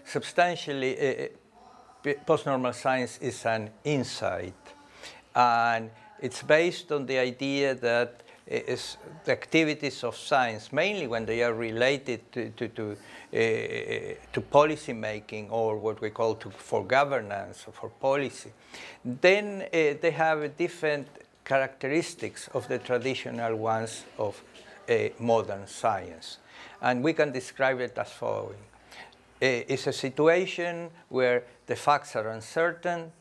substantially, post-normal science is an insight. And it's based on the idea that the activities of science, mainly when they are related to policy making, or what we call for governance or for policy, then they have different characteristics of the traditional ones of modern science. And we can describe it as following. It's a situation where the facts are uncertain,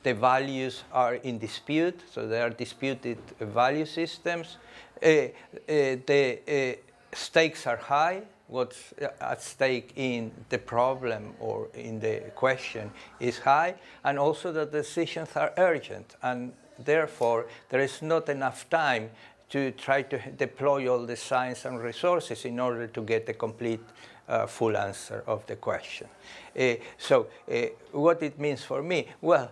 the values are in dispute, so there are disputed value systems. The stakes are high. What's at stake in the problem or in the question is high, and also the decisions are urgent, and therefore there is not enough time to try to deploy all the science and resources in order to get a complete full answer of the question. So what it means for me? Well,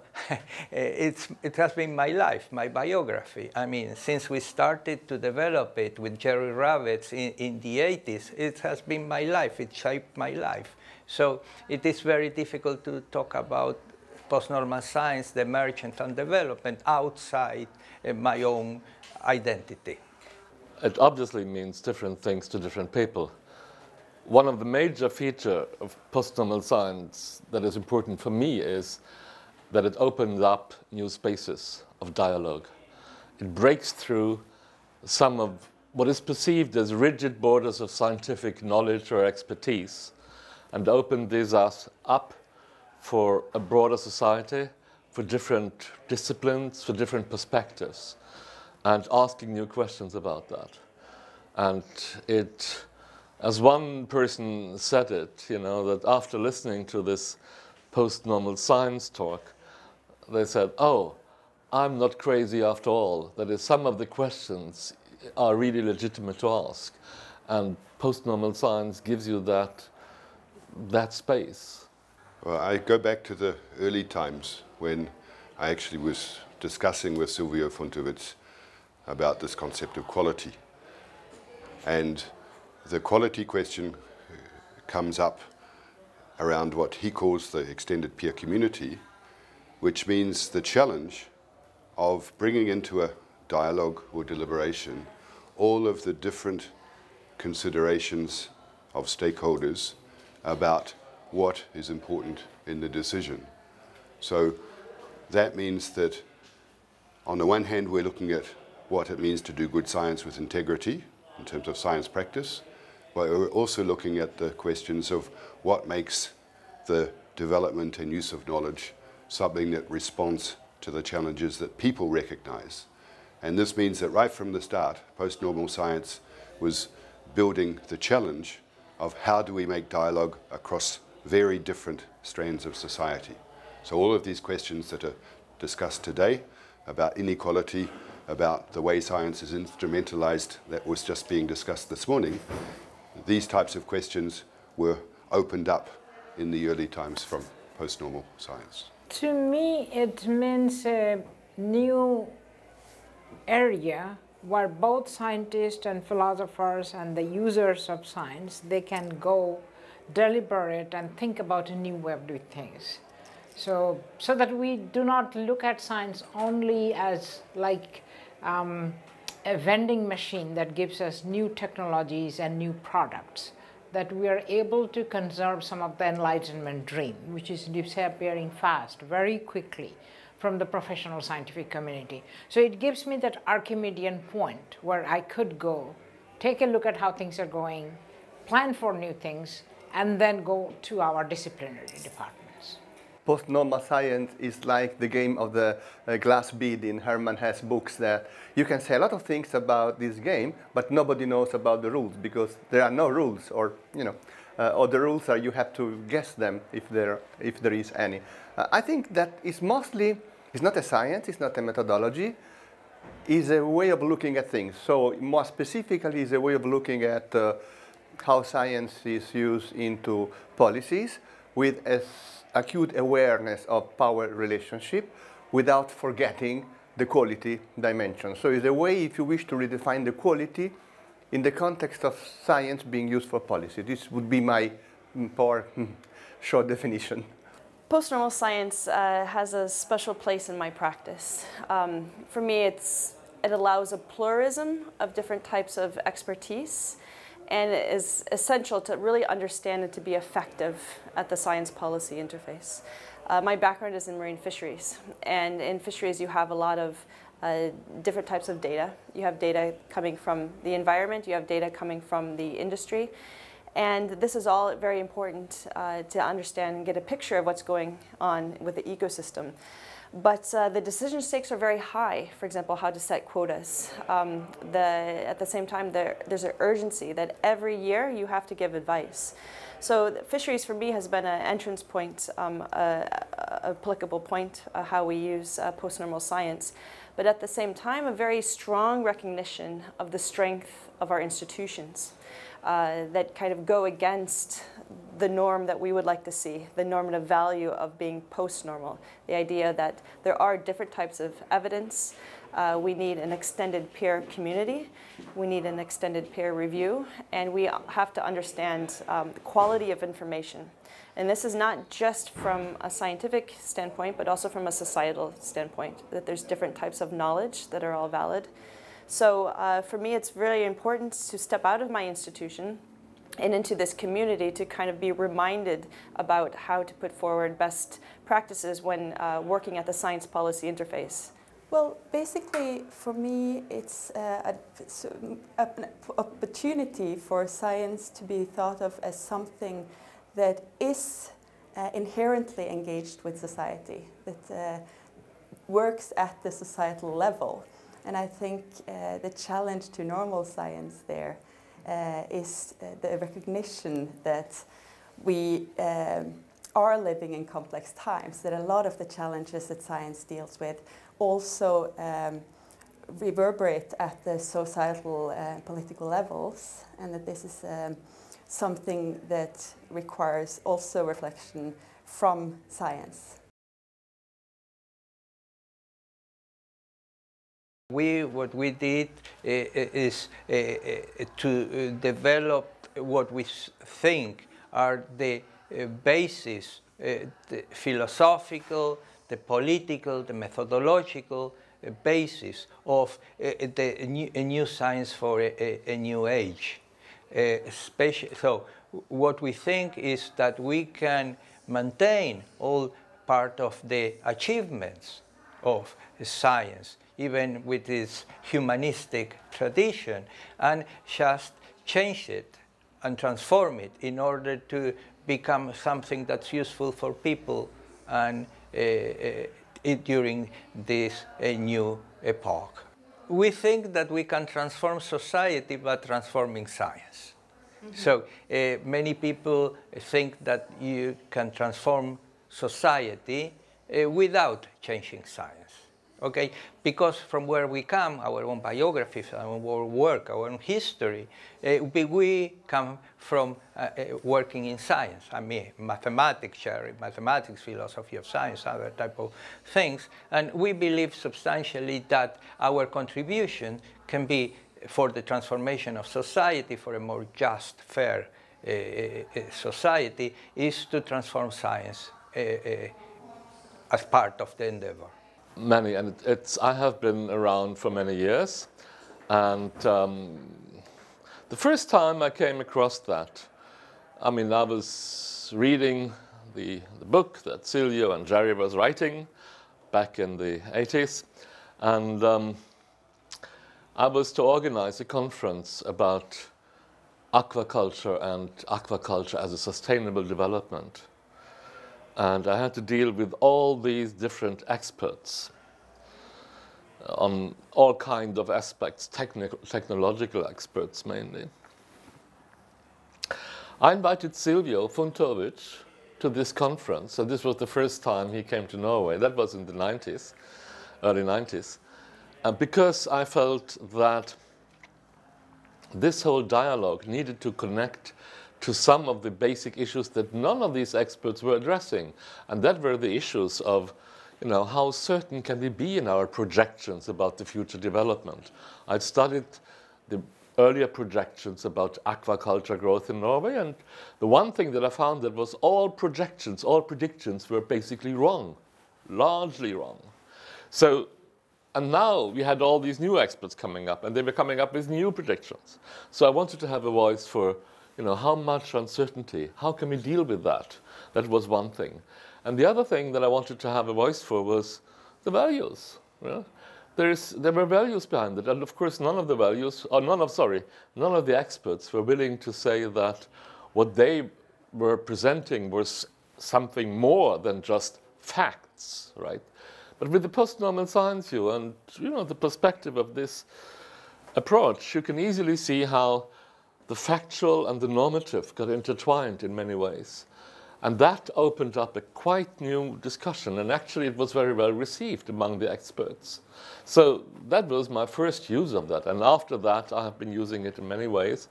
it has been my life, my biography. I mean, since we started to develop it with Jerry Ravetz in the 80s, it has been my life. It shaped my life. So it is very difficult to talk about post-normal science, the emergence and development outside my own identity. It obviously means different things to different people. One of the major features of post-normal science that is important for me is that it opens up new spaces of dialogue. It breaks through some of what is perceived as rigid borders of scientific knowledge or expertise, and opens these up for a broader society, for different disciplines, for different perspectives, and asking new questions about that. And it, as one person said it, you know, that after listening to this post-normal science talk, they said, oh, I'm not crazy after all. That is, some of the questions are really legitimate to ask. And post-normal science gives you that space. Well, I go back to the early times when I actually was discussing with Silvio Fontowitz about this concept of quality. And the quality question comes up around what he calls the extended peer community, which means the challenge of bringing into a dialogue or deliberation all of the different considerations of stakeholders about what is important in the decision. So that means that on the one hand, we're looking at what it means to do good science with integrity in terms of science practice, but we're also looking at the questions of what makes the development and use of knowledge something that responds to the challenges that people recognize. And this means that right from the start, post-normal science was building the challenge of how do we make dialogue across very different strands of society. So all of these questions that are discussed today about inequality, about the way science is instrumentalized, that was just being discussed this morning, these types of questions were opened up in the early times from post-normal science. To me, it means a new area where both scientists and philosophers and the users of science, they can go deliberate and think about a new way of doing things. So that we do not look at science only as like a vending machine that gives us new technologies and new products, that we are able to conserve some of the Enlightenment dream, which is disappearing fast, very quickly, from the professional scientific community. So it gives me that Archimedean point where I could go, take a look at how things are going, plan for new things, and then go to our disciplinary departments. Post-normal science is like the game of the glass bead in Hermann Hesse books, that you can say a lot of things about this game, but nobody knows about the rules because there are no rules, or or the rules are you have to guess them if there is any. I think that is mostly, it's not a science, it's not a methodology, it's a way of looking at things. So more specifically, it's a way of looking at how science is used into policies with an acute awareness of power relationship without forgetting the quality dimension. So it's a way, if you wish, to redefine the quality in the context of science being used for policy. This would be my for short definition. Post-normal science has a special place in my practice. For me, it allows a pluralism of different types of expertise, and it is essential to really understand and to be effective at the science policy interface. My background is in marine fisheries, and in fisheries you have a lot of different types of data. You have data coming from the environment, you have data coming from the industry, and this is all very important to understand and get a picture of what's going on with the ecosystem. But the decision stakes are very high, for example, how to set quotas. At the same time, there's an urgency that every year you have to give advice. So fisheries for me has been an entrance point, applicable point, how we use post-normal science. But at the same time, a very strong recognition of the strength of our institutions that kind of go against the norm that we would like to see, the normative value of being post-normal, the idea that there are different types of evidence. We need an extended peer community, we need an extended peer review, and we have to understand the quality of information. And this is not just from a scientific standpoint, but also from a societal standpoint, that there's different types of knowledge that are all valid. So for me, it's really important to step out of my institution and into this community to kind of be reminded about how to put forward best practices when working at the science policy interface. Well, basically, for me, it's an opportunity for science to be thought of as something that is inherently engaged with society, that works at the societal level. And I think the challenge to normal science there is the recognition that we are living in complex times, that a lot of the challenges that science deals with also reverberate at the societal and political levels, and that this is something that requires also reflection from science. What we did is to develop what we think are the basis, the philosophical, the political, the methodological basis of a new science for a new age. So what we think is that we can maintain all part of the achievements of science, even with its humanistic tradition, and just change it and transform it in order to become something that's useful for people and during this new epoch. We think that we can transform society by transforming science. Mm-hmm. So many people think that you can transform society without changing science. Okay, because from where we come, our own biographies, our own work, our own history, we come from working in science. I mean, mathematics, philosophy of science, other type of things. And we believe substantially that our contribution can be for the transformation of society, for a more just, fair society, is to transform science as part of the endeavor. Many, and I have been around for many years, and the first time I came across that, I mean, I was reading the book that Silvio and Jerry was writing back in the 80s, and I was to organize a conference about aquaculture and aquaculture as a sustainable development. And I had to deal with all these different experts on all kinds of aspects, technological experts mainly. I invited Silvio Funtovic to this conference, so this was the first time he came to Norway. That was in the 90s, early 90s. And because I felt that this whole dialogue needed to connect to some of the basic issues that none of these experts were addressing. And that were the issues of, how certain can we be in our projections about the future development. I'd studied the earlier projections about aquaculture growth in Norway. And the one thing that I found that was all projections, all predictions were basically wrong, largely wrong. So, and now we had all these new experts coming up, and they were coming up with new predictions. So I wanted to have a voice for, you know, how much uncertainty, how can we deal with that? That was one thing. And the other thing that I wanted to have a voice for was the values. You know? There were values behind it, and of course none of the experts were willing to say that what they were presenting was something more than just facts, right? But with the post-normal science view and, you know, the perspective of this approach, you can easily see how the factual and the normative got intertwined in many ways. And that opened up a quite new discussion, and actually it was very well received among the experts. So that was my first use of that, and after that I have been using it in many ways.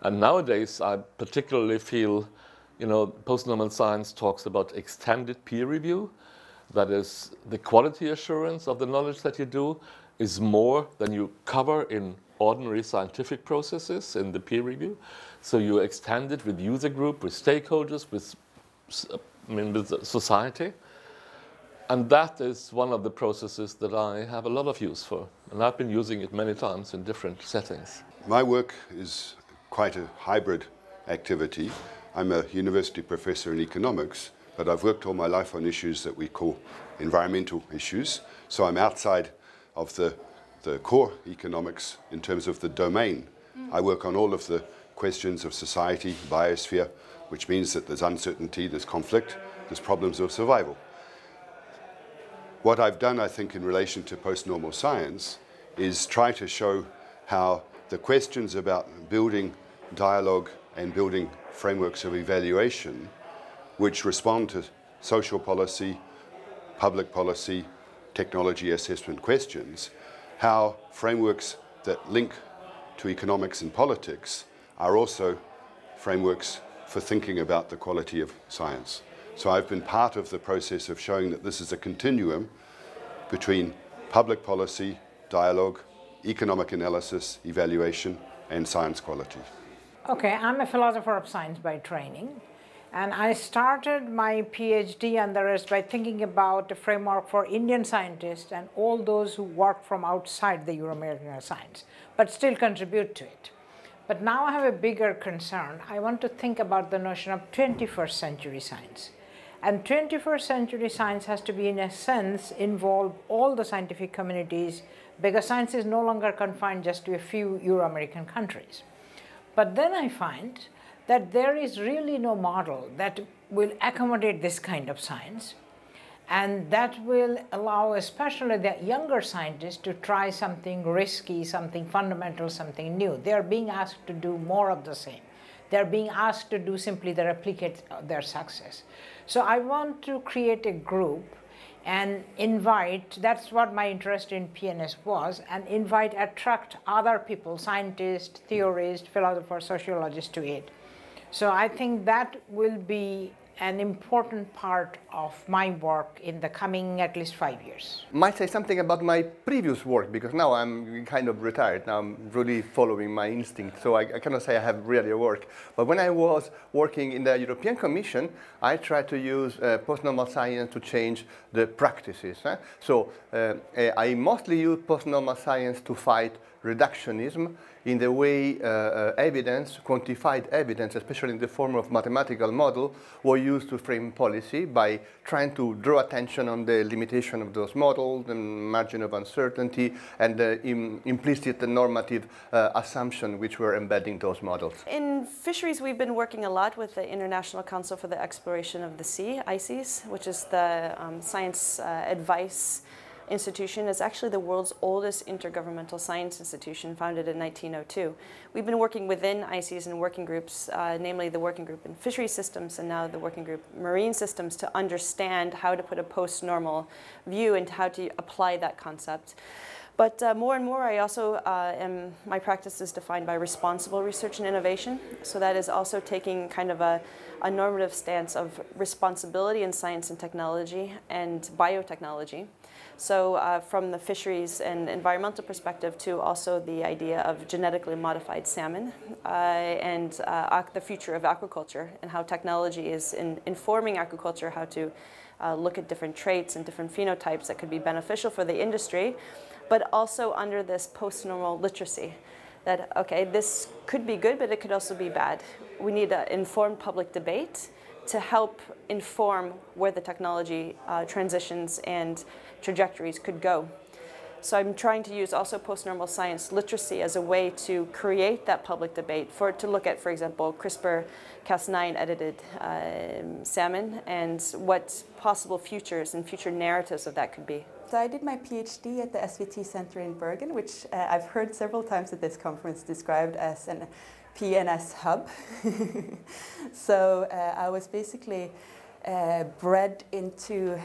And nowadays I particularly feel, you know, post-normal science talks about extended peer review. That is, the quality assurance of the knowledge that you do is more than you cover in ordinary scientific processes in the peer review. So you extend it with user group, with stakeholders, with society. And that is one of the processes that I have a lot of use for. And I've been using it many times in different settings. My work is quite a hybrid activity. I'm a university professor in economics, but I've worked all my life on issues that we call environmental issues. So I'm outside of the core economics in terms of the domain. I work on all of the questions of society, biosphere, which means that there's uncertainty, there's conflict, there's problems of survival. What I've done, I think, in relation to post-normal science is try to show how the questions about building dialogue and building frameworks of evaluation which respond to social policy, public policy, technology assessment questions, how frameworks that link to economics and politics are also frameworks for thinking about the quality of science. So I've been part of the process of showing that this is a continuum between public policy, dialogue, economic analysis, evaluation, and science quality. Okay, I'm a philosopher of science by training, and I started my PhD and the rest by thinking about the framework for Indian scientists and all those who work from outside the Euro-American science, but still contribute to it. But now I have a bigger concern. I want to think about the notion of 21st century science. And 21st century science has to be, in a sense, involve all the scientific communities, because science is no longer confined just to a few Euro-American countries. But then I find that there is really no model that will accommodate this kind of science, and that will allow especially the younger scientists to try something risky, something fundamental, something new. They are being asked to do more of the same. They are being asked to do simply to replicate their success. So I want to create a group and invite, that's what my interest in PNS was, and attract other people, scientists, theorists, philosophers, sociologists to it. So I think that will be an important part of my work in the coming at least 5 years. Might say something about my previous work, because now I'm kind of retired. Now I'm really following my instinct, so I cannot say I have really a work. But when I was working in the European Commission, I tried to use post-normal science to change the practices. So I mostly use post-normal science to fight reductionism in the way evidence, quantified evidence, especially in the form of mathematical model, were used to frame policy by trying to draw attention on the limitation of those models, the margin of uncertainty, and the implicit and normative assumption which were embedding those models. In fisheries, we've been working a lot with the International Council for the Exploration of the Sea, ICES, which is the science advice institution. Is actually the world's oldest intergovernmental science institution, founded in 1902. We've been working within ICES and working groups, namely the working group in fishery systems and now the working group marine systems, to understand how to put a post-normal view and how to apply that concept. But more and more, I also my practice is defined by responsible research and innovation. So that is also taking kind of a normative stance of responsibility in science and technology and biotechnology. So from the fisheries and environmental perspective to also the idea of genetically modified salmon and the future of aquaculture and how technology is informing aquaculture, how to look at different traits and different phenotypes that could be beneficial for the industry, but also under this post-normal literacy that, okay, this could be good, but it could also be bad. We need an informed public debate to help inform where the technology transitions and trajectories could go. So I'm trying to use also post-normal science literacy as a way to create that public debate to look at, for example, CRISPR-Cas9 edited salmon and what possible futures and future narratives of that could be. So I did my PhD at the SVT Center in Bergen, which I've heard several times at this conference described as an PNS hub. So I was basically bred into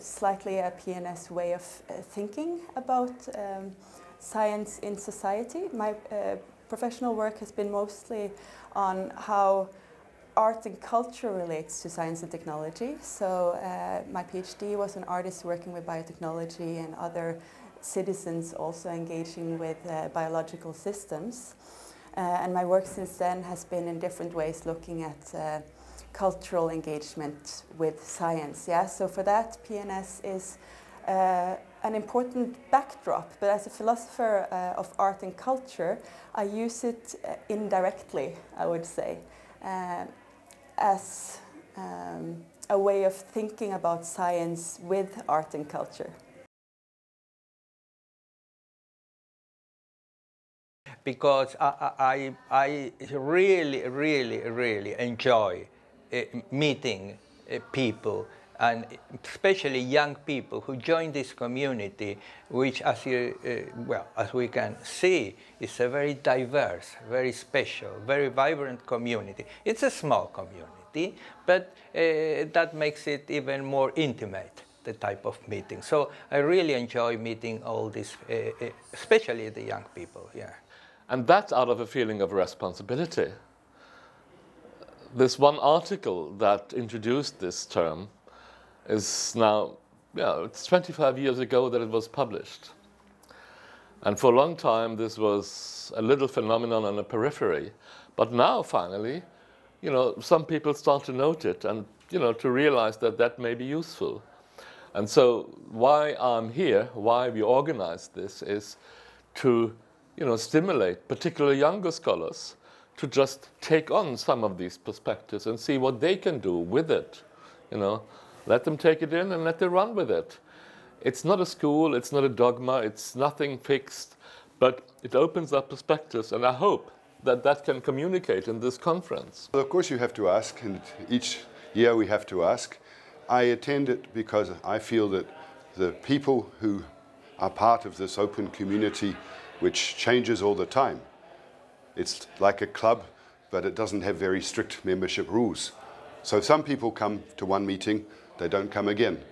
slightly a PNS way of thinking about science in society. My professional work has been mostly on how art and culture relates to science and technology. So my PhD was on artists working with biotechnology and other citizens also engaging with biological systems. And my work since then has been in different ways looking at cultural engagement with science. Yeah? So for that, PNS is an important backdrop, but as a philosopher of art and culture, I use it indirectly, I would say, as a way of thinking about science with art and culture. Because I really enjoy meeting people, and especially young people who join this community, which, as we can see, is a very diverse, very special, very vibrant community. It's a small community, but that makes it even more intimate, the type of meeting. So I really enjoy meeting all these, especially the young people. Yeah. And that's out of a feeling of responsibility. This one article that introduced this term is now, it's 25 years ago that it was published. And for a long time, this was a little phenomenon on the periphery. But now, finally, some people start to note it and, to realize that that may be useful. And so why I'm here, why we organize this, is to stimulate particularly younger scholars to just take on some of these perspectives and see what they can do with it. Let them take it in and let them run with it. It's not a school, it's not a dogma, it's nothing fixed, but it opens up perspectives, and I hope that that can communicate in this conference. Well, of course you have to ask, and each year we have to ask. I attend it because I feel that the people who are part of this open community, which changes all the time. It's like a club, but it doesn't have very strict membership rules. So some people come to one meeting, they don't come again.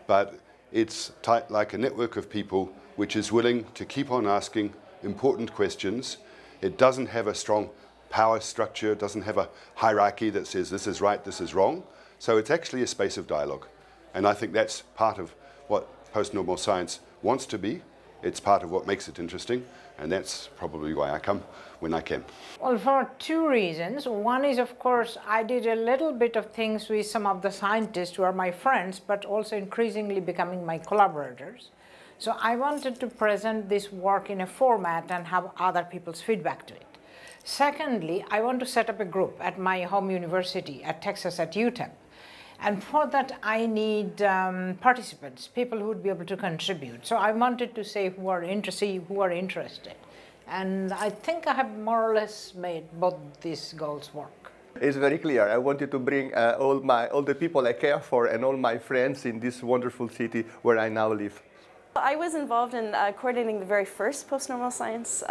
But it's tight like a network of people which is willing to keep on asking important questions. It doesn't have a strong power structure, it doesn't have a hierarchy that says this is right, this is wrong. So it's actually a space of dialogue. And I think that's part of what post-normal science wants to be. It's part of what makes it interesting, and that's probably why I come when I can. Well, for two reasons. One is, of course, I did a little bit of things with some of the scientists who are my friends, but also increasingly becoming my collaborators. So I wanted to present this work in a format and have other people's feedback to it. Secondly, I want to set up a group at my home university at Texas at UTEP. And for that, I need participants, people who would be able to contribute. So I wanted to say who are interested. And I think I have more or less made both these goals work. It's very clear. I wanted to bring all the people I care for and all my friends in this wonderful city where I now live. I was involved in coordinating the very first post-normal science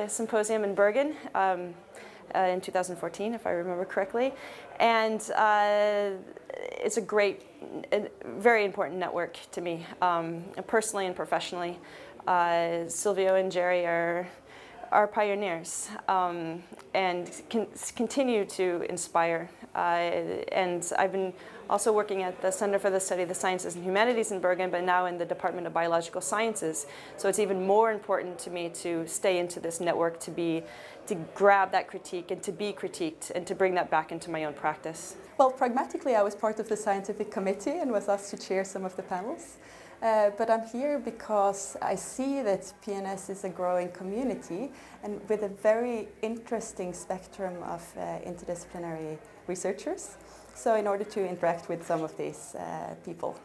symposium in Bergen in 2014, if I remember correctly. And it's a very important network to me, personally and professionally. Silvio and Jerry are pioneers and continue to inspire. And I've been also working at the Center for the Study of the Sciences and Humanities in Bergen, but now in the Department of Biological Sciences. So it's even more important to me to stay into this network, to grab that critique and to be critiqued and to bring that back into my own practice. Well, pragmatically, I was part of the scientific committee and was asked to chair some of the panels. But I'm here because I see that PNS is a growing community and with a very interesting spectrum of interdisciplinary researchers. So in order to interact with some of these people.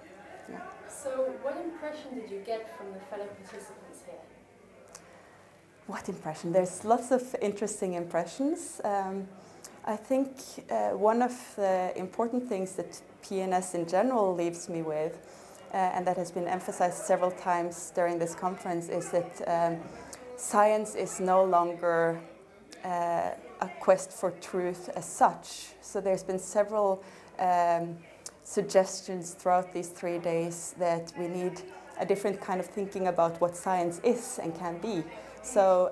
Yeah. So what impression did you get from the fellow participants here? What impression? There's lots of interesting impressions. I think one of the important things that PNS in general leaves me with, and that has been emphasized several times during this conference, is that science is no longer a quest for truth as such. So there's been several suggestions throughout these 3 days that we need a different kind of thinking about what science is and can be. So,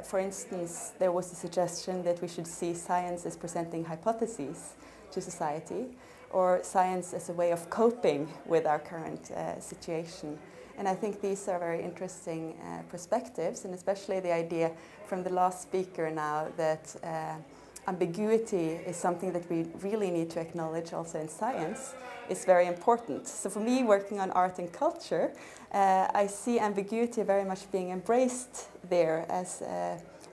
for instance, there was a suggestion that we should see science as presenting hypotheses to society, or science as a way of coping with our current situation. And I think these are very interesting perspectives, and especially the idea from the last speaker now that ambiguity is something that we really need to acknowledge also in science is very important. So for me, working on art and culture, I see ambiguity very much being embraced there as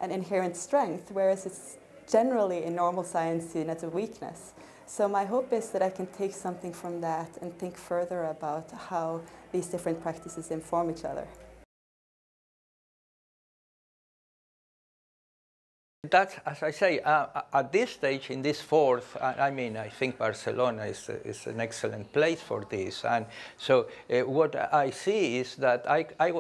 an inherent strength, whereas it's generally in normal science seen as a weakness. So my hope is that I can take something from that and think further about how these different practices inform each other. That's, as I say, at this stage, in this fourth, I mean, I think Barcelona is an excellent place for this. And so what I see is that I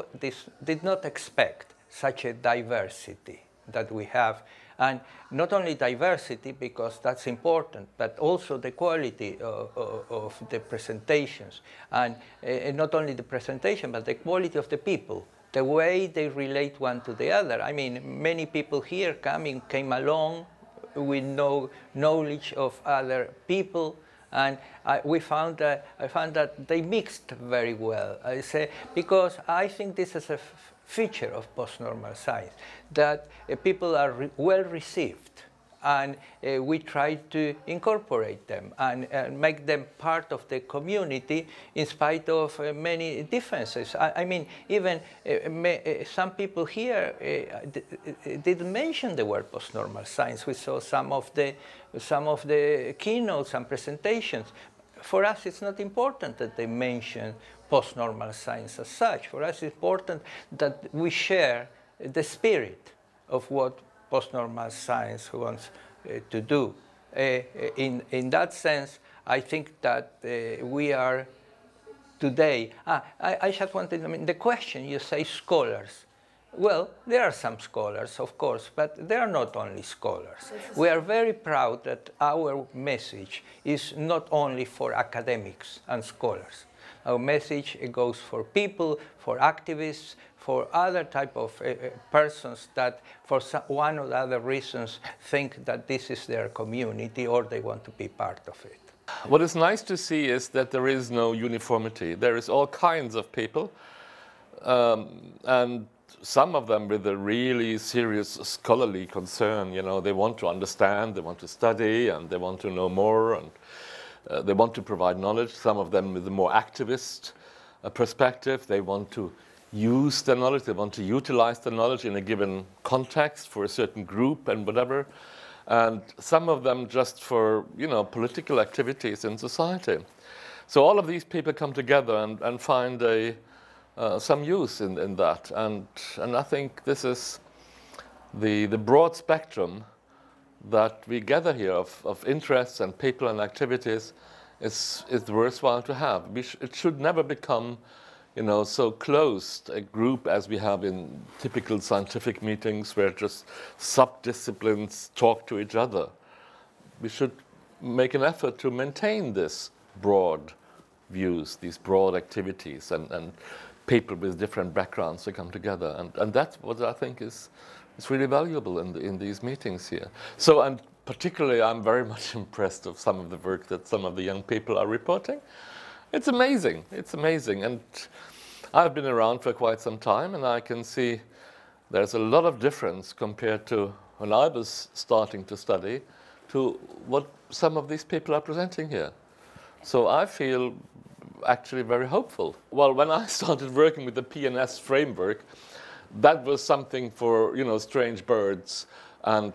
did not expect such a diversity that we have. And not only diversity, because that's important, but also the quality of the presentations. And not only the presentation, but the quality of the people. The way they relate one to the other. I mean, many people here came along with no knowledge of other people, and I found that they mixed very well. I say, because I think this is a feature of post-normal science, that people are well received, and we try to incorporate them and make them part of the community in spite of many differences. I mean, even some people here didn't mention the word post-normal science. We saw some of the keynotes and presentations. For us, it's not important that they mention post-normal science as such. For us, it's important that we share the spirit of what post-normal science wants to do. In that sense, I think that we are today. I just wanted, I mean, the question, you say scholars. Well, there are some scholars, of course, but they are not only scholars. We are very proud that our message is not only for academics and scholars. Our message goes for people, for activists, for other type of persons that for one or other reasons think that this is their community or they want to be part of it. What is nice to see is that there is no uniformity. There is all kinds of people, and some of them with a really serious scholarly concern. You know, they want to understand, they want to study, and they want to know more, and they want to provide knowledge. Some of them with a more activist perspective. They want to use the knowledge, they want to utilize the knowledge in a given context for a certain group and whatever. And some of them just for, you know, political activities in society. So all of these people come together and find some use in that. And I think this is the broad spectrum that we gather here of interests and people and activities is worthwhile to have. It should never become, you know, so closed a group as we have in typical scientific meetings where just sub-disciplines talk to each other. We should make an effort to maintain this broad views, these broad activities, and people with different backgrounds to come together. And that's what I think is really valuable in these meetings here. So, and particularly, I'm very much impressed of some of the work that some of the young people are reporting. It's amazing. It's amazing. And I've been around for quite some time, and I can see there's a lot of difference compared to when I was starting to study to what some of these people are presenting here. So I feel actually very hopeful. Well, when I started working with the PNS framework, that was something for, you know, strange birds, and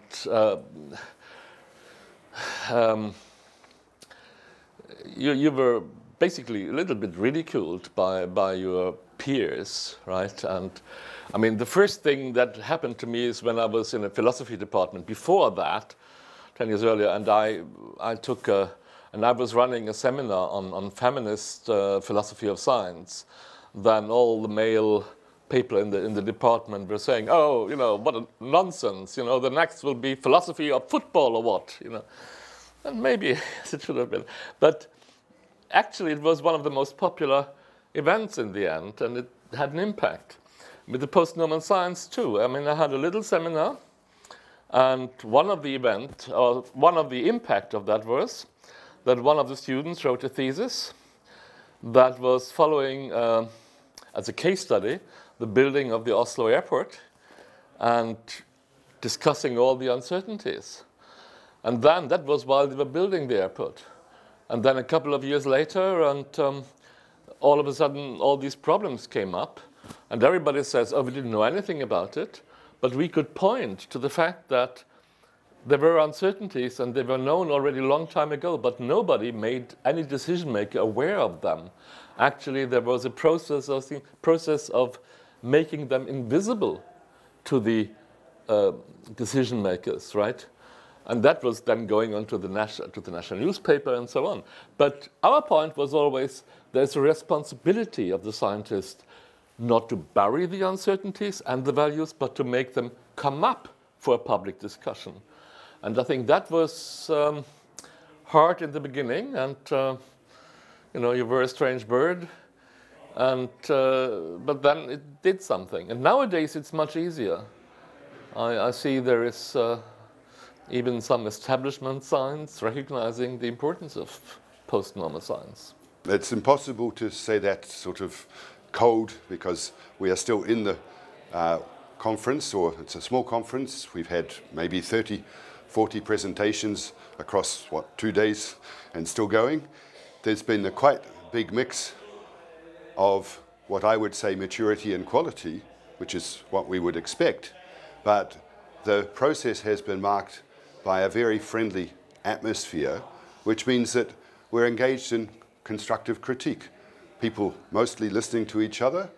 you were basically a little bit ridiculed by your peers, right? And I mean, the first thing that happened to me is when I was in a philosophy department. Before that, 10 years earlier, and I took and I was running a seminar on feminist philosophy of science. Then all the male people in the department were saying, "Oh, you know, what a nonsense! You know, the next will be philosophy of football or what?" You know, and maybe it should have been, but actually, it was one of the most popular events in the end, and it had an impact. With the post-normal science too. I mean, I had a little seminar, and one of the impact of that was that one of the students wrote a thesis that was following, as a case study, the building of the Oslo airport and discussing all the uncertainties. And then that was while they were building the airport. And then a couple of years later, and all of a sudden, all these problems came up. And everybody says, "Oh, we didn't know anything about it." But we could point to the fact that there were uncertainties, and they were known already a long time ago, but nobody made any decision maker aware of them. Actually, there was a process of making them invisible to the decision makers, right? And that was then going on to the national newspaper and so on. But our point was always there's a responsibility of the scientist not to bury the uncertainties and the values, but to make them come up for a public discussion. And I think that was hard in the beginning, and you know, you were a strange bird, and but then it did something. And nowadays it's much easier. I see there is even some establishment science recognizing the importance of post-normal science. It's impossible to say that sort of cold, because we are still in the conference, or it's a small conference. We've had maybe 30, 40 presentations across, 2 days, and still going. There's been a quite big mix of what I would say maturity and quality, which is what we would expect. But the process has been marked by a very friendly atmosphere, which means that we're engaged in constructive critique. People mostly listening to each other,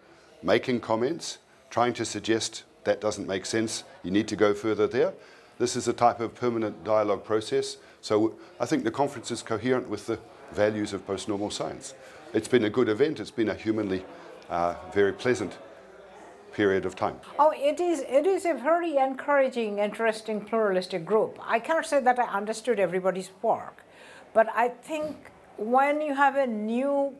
making comments, trying to suggest that doesn't make sense, you need to go further there. This is a type of permanent dialogue process. So I think the conference is coherent with the values of post-normal science. It's been a good event. It's been a humanly very pleasant period of time. Oh, it is a very encouraging, interesting, pluralistic group. I cannot say that I understood everybody's work, but I think when you have a new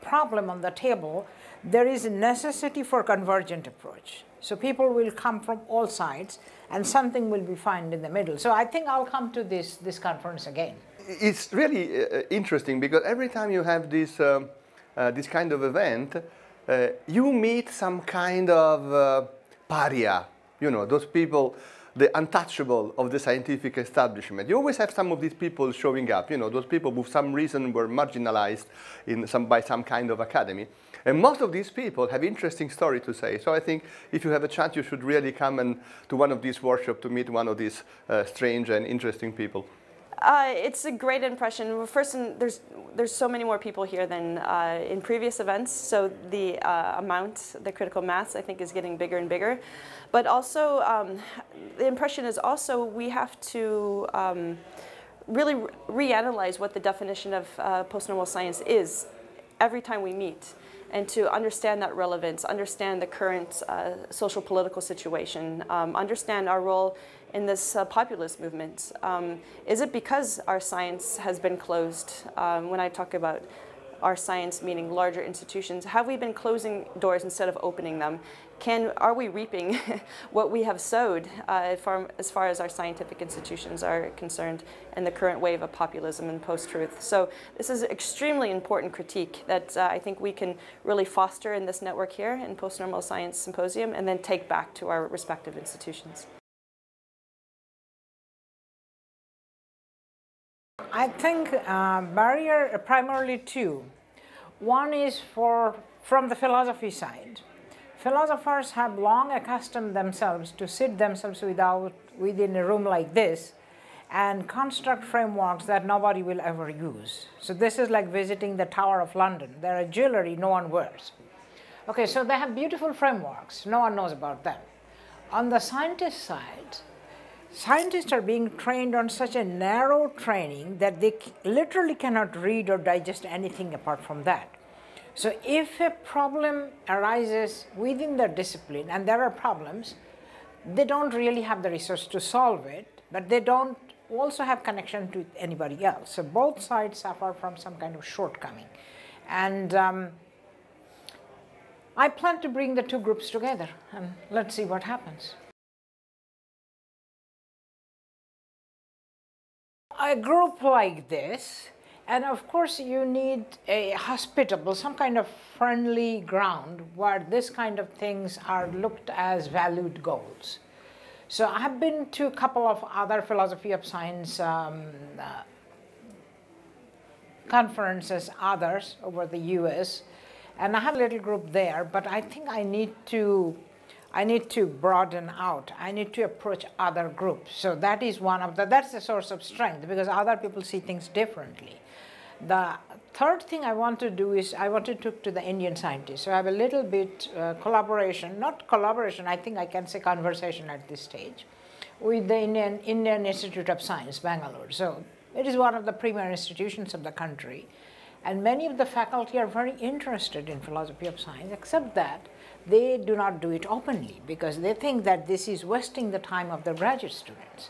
problem on the table, there is a necessity for convergent approach. So people will come from all sides, and something will be found in the middle. So I think I'll come to this conference again. It's really interesting, because every time you have this this kind of event, you meet some kind of pariah, you know, those people, the untouchable of the scientific establishment. You always have some of these people showing up, you know, those people who for some reason were marginalized by some kind of academy. And most of these people have interesting story to say. So I think if you have a chance, you should really come to one of these workshops to meet one of these strange and interesting people. It's a great impression. First, there's so many more people here than in previous events, so the amount, the critical mass, I think, is getting bigger and bigger. But also, the impression is also we have to really reanalyze what the definition of post-normal science is every time we meet, and to understand that relevance, understand the current social political situation, understand our role in this populist movement. Is it because our science has been closed? When I talk about our science, meaning larger institutions? Have we been closing doors instead of opening them? Are we reaping what we have sowed as far as our scientific institutions are concerned and the current wave of populism and post-truth? So this is an extremely important critique that I think we can really foster in this network here in Post-Normal Science Symposium and then take back to our respective institutions. I think barrier primarily two. One is from the philosophy side. Philosophers have long accustomed themselves to sit themselves within a room like this and construct frameworks that nobody will ever use. So this is like visiting the Tower of London. There are jewelry no one wears. Okay, so they have beautiful frameworks. No one knows about them. On the scientist side, scientists are being trained on such a narrow training that they literally cannot read or digest anything apart from that. So if a problem arises within their discipline, and there are problems, they don't really have the resource to solve it, but they don't also have connection to anybody else. So both sides suffer from some kind of shortcoming. And I plan to bring the two groups together, and let's see what happens. A group like this, and of course you need a hospitable, some kind of friendly ground where this kind of things are looked as valued goals. So I have been to a couple of other philosophy of science conferences, others over the US, and I have a little group there, but I think I need to broaden out. I need to approach other groups. So that is that's the source of strength, because other people see things differently. The third thing I want to do is I want to talk to the Indian scientists. So I have a little bit collaboration, not collaboration, I think I can say conversation at this stage, with the Indian Institute of Science, Bangalore. So it is one of the premier institutions of the country. And many of the faculty are very interested in philosophy of science, except that they do not do it openly because they think that this is wasting the time of the graduate students.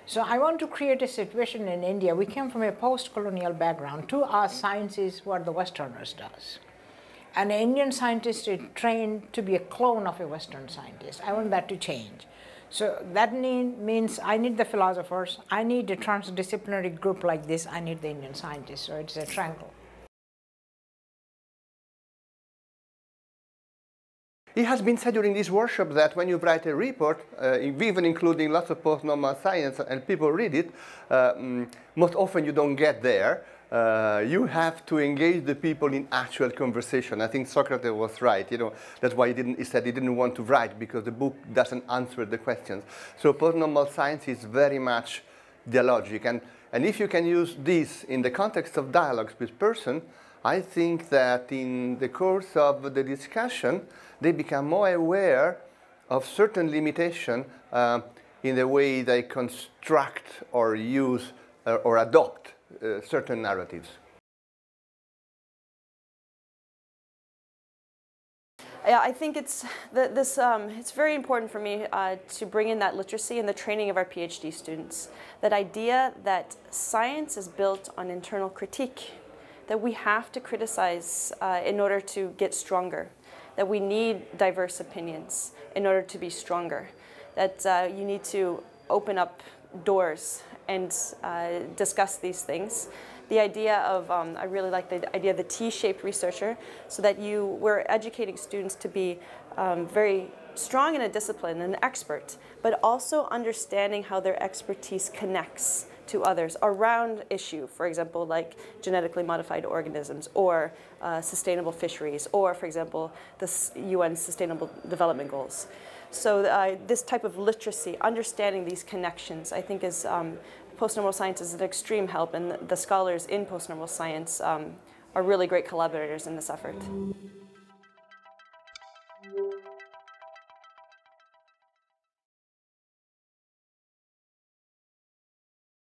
So I want to create a situation in India. We came from a post-colonial background. To us, science is what the Westerners does. And an Indian scientist is trained to be a clone of a Western scientist. I want that to change. So that means I need the philosophers, I need a transdisciplinary group like this, I need the Indian scientists. So it's a triangle. It has been said during this workshop that when you write a report, even including lots of post-normal science, and people read it, most often you don't get there. You have to engage the people in actual conversation. I think Socrates was right. That's why he said he didn't want to write, because the book doesn't answer the questions. So post-normal science is very much dialogic. And if you can use this in the context of dialogues with person, I think that in the course of the discussion, they become more aware of certain limitation in the way they construct or use or adopt certain narratives. Yeah, I think it's very important for me to bring in that literacy and the training of our PhD students. That idea that science is built on internal critique, that we have to criticize in order to get stronger, that we need diverse opinions in order to be stronger, that you need to open up doors and discuss these things. The idea of, I really like the idea of the T-shaped researcher, so that we're educating students to be very strong in a discipline, an expert, but also understanding how their expertise connects to others around issue, for example, like genetically modified organisms or sustainable fisheries, or, for example, the UN Sustainable Development Goals. So this type of literacy, understanding these connections, I think is post-normal science is an extreme help, and the scholars in post-normal science are really great collaborators in this effort.